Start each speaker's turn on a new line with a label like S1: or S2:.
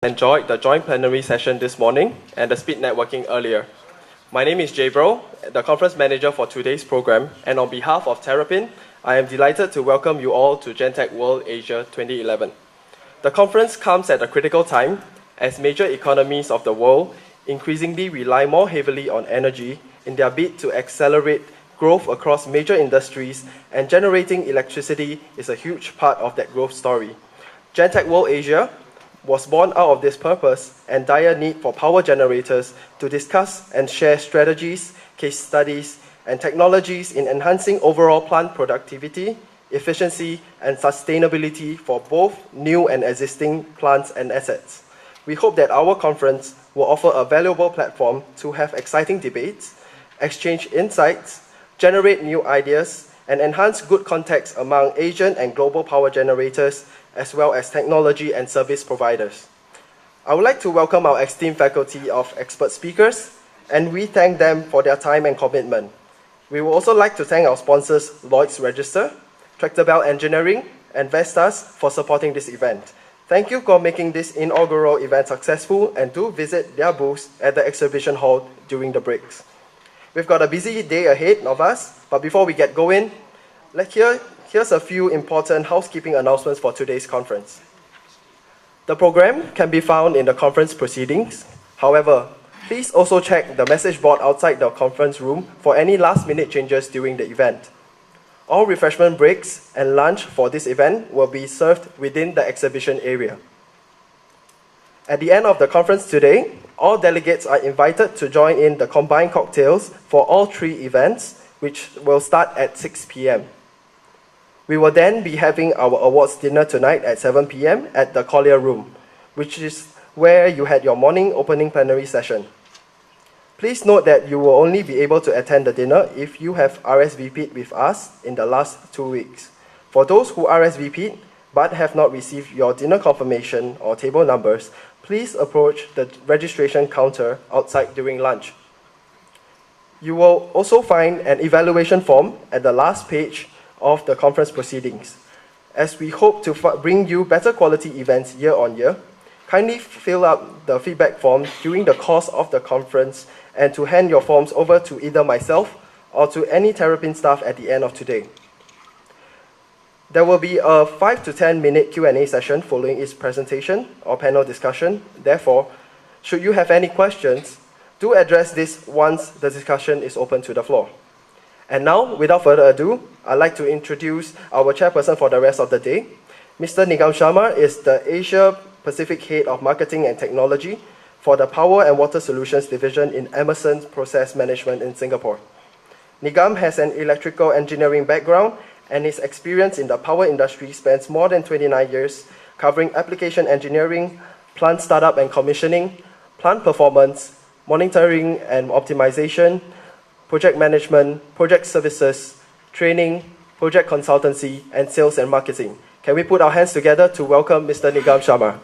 S1: Enjoyed the joint plenary session this morning and the speed networking earlier. My name is Jabrial, the Conference Manager for today's program, and on behalf of Terrapinn, I am delighted to welcome you all to GenTech World Asia 2011. The conference comes at a critical time as major economies of the world increasingly rely more heavily on energy in their bid to accelerate growth across major industries, and generating electricity is a huge part of that growth story. GenTech World Asia was born out of this purpose and dire need for power generators to discuss and share strategies, case studies, and technologies in enhancing overall plant productivity, efficiency, and sustainability for both new and existing plants and assets. We hope that our conference will offer a valuable platform to have exciting debates, exchange insights, generate new ideas, and enhance good context among Asian and global power generators, as well as technology and service providers. I would like to welcome our esteemed faculty of expert speakers, and we thank them for their time and commitment. We would also like to thank our sponsors, Lloyd's Register, Tractor Bell Engineering, and Vestas for supporting this event. Thank you for making this inaugural event successful, and do visit their booths at the exhibition hall during the breaks. We've got a busy day ahead of us, but before we get going, here's a few important housekeeping announcements for today's conference. The program can be found in the conference proceedings. However, please also check the message board outside the conference room for any last-minute changes during the event. All refreshment breaks and lunch for this event will be served within the exhibition area. At the end of the conference today, all delegates are invited to join in the combined cocktails for all three events, which will start at 6 p.m. We will then be having our awards dinner tonight at 7 p.m. at the Collier Room, which is where you had your morning opening plenary session. Please note that you will only be able to attend the dinner if you have RSVP'd with us in the last 2 weeks. For those who RSVP'd but have not received your dinner confirmation or table numbers, please approach the registration counter outside during lunch. You will also find an evaluation form at the last page of the conference proceedings. As we hope to bring you better quality events year on year, kindly fill out the feedback form during the course of the conference and to hand your forms over to either myself or to any Terrapinn staff at the end of today. There will be a 5 to 10 minute Q&A session following each presentation or panel discussion. Therefore, should you have any questions, do address this once the discussion is open to the floor. And now, without further ado, I'd like to introduce our chairperson for the rest of the day. Mr. Nigam Sharma is the Asia Pacific Head of Marketing and Technology for the Power and Water Solutions Division in Emerson Process Management in Singapore. Nigam has an electrical engineering background, and his experience in the power industry spans more than 29 years, covering application engineering, plant startup and commissioning, plant performance, monitoring and optimization, project management, project services, training, project consultancy, and sales and marketing. Can we put our hands together to welcome Mr. Nigam Sharma?